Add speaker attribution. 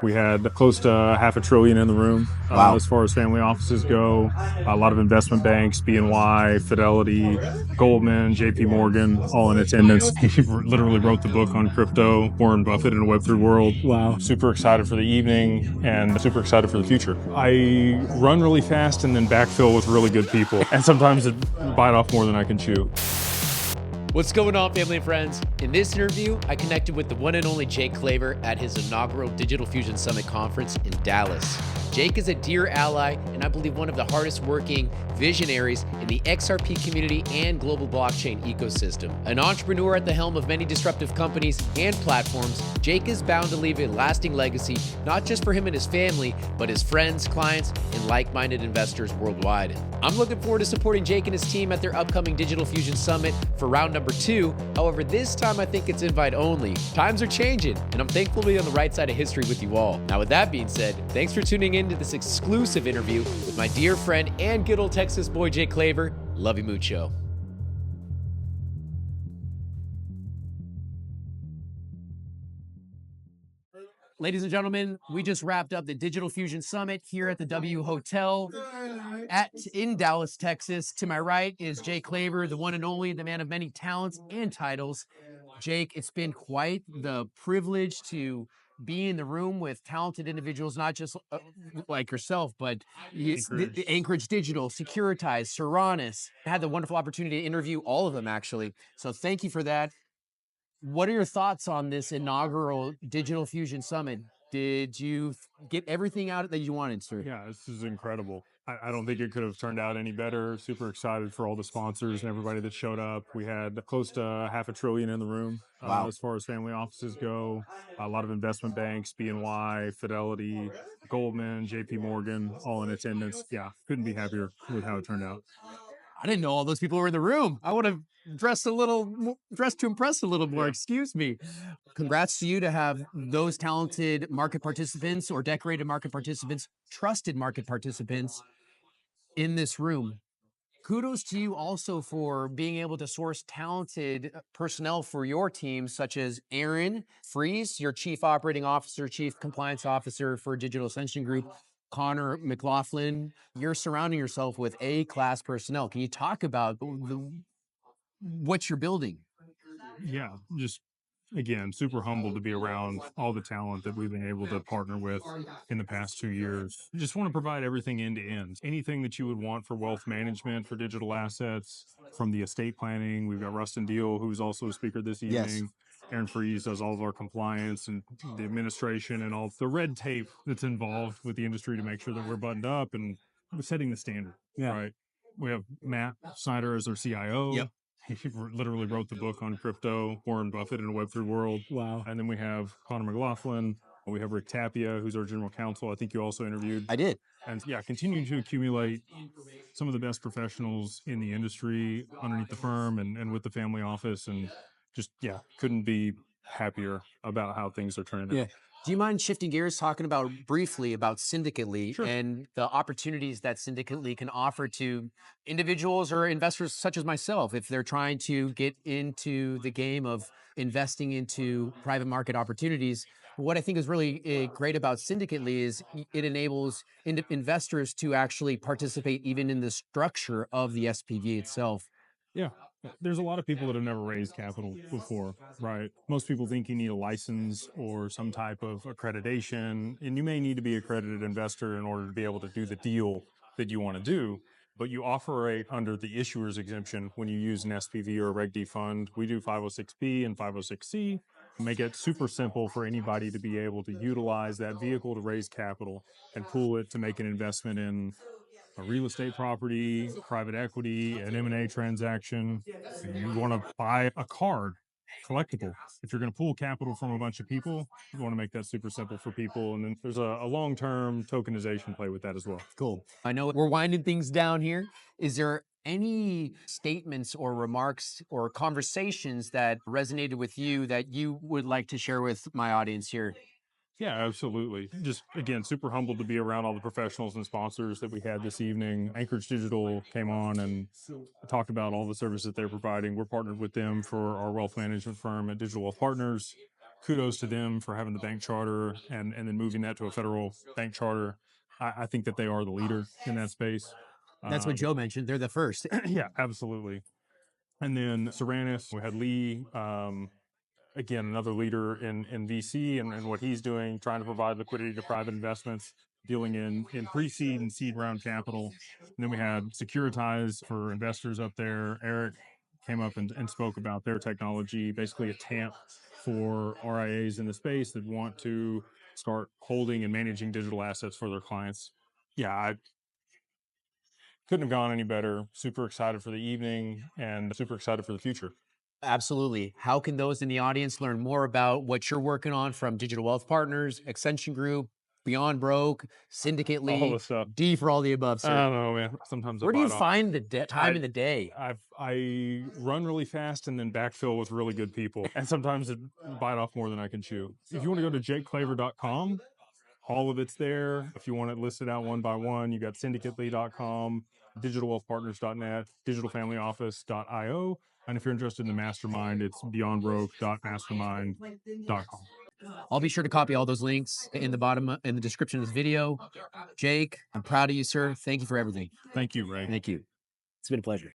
Speaker 1: We had close to $500 billion in the room.
Speaker 2: Wow.
Speaker 1: As far as family offices go, a lot of investment banks, BNY, Fidelity, Goldman, JP Morgan, all in attendance. He literally wrote the book on crypto, Warren Buffett in a Web3 world.
Speaker 2: Wow.
Speaker 1: Super excited for the evening and super excited for the future. I run really fast and then backfill with really good people. And sometimes it bite off more than I can chew.
Speaker 3: What's going on, family and friends? In this interview, I connected with the one and only Jake Claver at his inaugural Digital Fusion Summit conference in Dallas. Jake is a dear ally and I believe one of the hardest working visionaries in the XRP community and global blockchain ecosystem. An entrepreneur at the helm of many disruptive companies and platforms, Jake is bound to leave a lasting legacy, not just for him and his family, but his friends, clients, and like-minded investors worldwide. I'm looking forward to supporting Jake and his team at their upcoming Digital Fusion Summit for round number 2. However, this time I think it's invite only. Times are changing, and I'm thankful to be on the right side of history with you all. Now, with that being said, thanks for tuning in to this exclusive interview with my dear friend and good old Texas boy, Jake Claver. Love you mucho. Ladies and gentlemen, we just wrapped up the Digital Fusion Summit here at the W Hotel in Dallas, Texas. To my right is Jake Claver, the one and only, the man of many talents and titles. Jake, it's been quite the privilege to be in the room with talented individuals, not just like yourself, but the Anchorage Digital, Securitize, Serranis. I had the wonderful opportunity to interview all of them, actually. So thank you for that. What are your thoughts on this inaugural Digital Fusion Summit? Did you get everything out that you wanted, sir?
Speaker 1: Yeah, this is incredible. I don't think it could have turned out any better. Super excited for all the sponsors and everybody that showed up. We had close to $500 billion in the room.
Speaker 2: Wow.
Speaker 1: As far as family offices go, a lot of investment banks, BNY, Fidelity, Goldman, JP Morgan, all in attendance. Yeah, couldn't be happier with how it turned out.
Speaker 3: I didn't know all those people were in the room. I would have dressed to impress a little more.
Speaker 1: Yeah.
Speaker 3: Excuse me. Congrats to you to have those talented market participants or decorated market participants, trusted market participants in this room. Kudos to you also for being able to source talented personnel for your team, such as Aaron Fries, your Chief Operating Officer, Chief Compliance Officer for Digital Ascension Group, Connor McLaughlin. You're surrounding yourself with A-class personnel. Can you talk about what you're building?
Speaker 1: Yeah, just again, super humbled to be around all the talent that we've been able to partner with in the past 2 years. Just want to provide everything end to end. Anything that you would want for wealth management, for digital assets, from the estate planning. We've got Rustin Deal, who's also a speaker this evening.
Speaker 2: Yes.
Speaker 1: Aaron Fries does all of our compliance and the administration and all the red tape that's involved with the industry to make sure that we're buttoned up and setting the standard.
Speaker 2: Yeah.
Speaker 1: Right. We have Matt Snyder as our CIO.
Speaker 2: Yep.
Speaker 1: He literally wrote the book on crypto, Warren Buffett in a Web3 world.
Speaker 2: Wow.
Speaker 1: And then we have Connor McLaughlin. We have Rick Tapia, who's our general counsel. I think you also interviewed.
Speaker 2: I did.
Speaker 1: And yeah, continuing to accumulate some of the best professionals in the industry underneath the firm and with the family office. And just, yeah, couldn't be happier about how things are turning out.
Speaker 3: Yeah. Do you mind shifting gears, talking about briefly about Syndicately
Speaker 1: Sure.
Speaker 3: and the opportunities that Syndicately can offer to individuals or investors such as myself if they're trying to get into the game of investing into private market opportunities? What I think is really great about Syndicately is it enables investors to actually participate even in the structure of the SPV itself.
Speaker 1: Yeah. There's a lot of people that have never raised capital before, right? Most people think you need a license or some type of accreditation, and you may need to be an accredited investor in order to be able to do the deal that you want to do. But you operate under the issuer's exemption when you use an SPV or a Reg D fund. We do 506B and 506C. Make it super simple for anybody to be able to utilize that vehicle to raise capital and pool it to make an investment in a real estate property, private equity, an M&A transaction. You want to buy a card, collectible. If you're going to pool capital from a bunch of people, you want to make that super simple for people. And then there's a long-term tokenization play with that as well.
Speaker 3: Cool. I know we're winding things down here. Is there any statements or remarks or conversations that resonated with you that you would like to share with my audience here?
Speaker 1: Yeah, absolutely. Just again, super humbled to be around all the professionals and sponsors that we had this evening. Anchorage Digital came on and talked about all the services that they're providing. We're partnered with them for our wealth management firm at Digital Wealth Partners. kudos to them for having the bank charter and then moving that to a federal bank charter. I think that they are the leader in that space.
Speaker 3: That's what Joe mentioned. They're the first.
Speaker 1: Yeah, absolutely. And then Serranis, we had Lee, again, another leader in VC and what he's doing, trying to provide liquidity to private investments, dealing in pre-seed and seed round capital. And then we had Securitize for investors up there. Eric came up and spoke about their technology, basically a TAMP for RIAs in the space that want to start holding and managing digital assets for their clients. Yeah, I couldn't have gone any better. Super excited for the evening and super excited for the future.
Speaker 3: Absolutely. How can those in the audience learn more about what you're working on from Digital Wealth Partners, Extension Group, Beyond Broke, Syndicately,
Speaker 1: All the stuff.
Speaker 3: D for all the above, sir?
Speaker 1: I don't know, man. Sometimes
Speaker 3: Where do you find the time in the day?
Speaker 1: I run really fast and then backfill with really good people, and sometimes it bite off more than I can chew. If you want to go to jakeclaver.com, all of it's there. If you want it listed out one by one, you got syndicately.com, digitalwealthpartners.net, digitalfamilyoffice.io. And if you're interested in the mastermind, it's beyondbroke.mastermind.com.
Speaker 3: I'll be sure to copy all those links in the bottom, in the description of this video. Jake, I'm proud of you, sir. Thank you for everything.
Speaker 1: Thank you, Ray.
Speaker 3: Thank you. It's been a pleasure.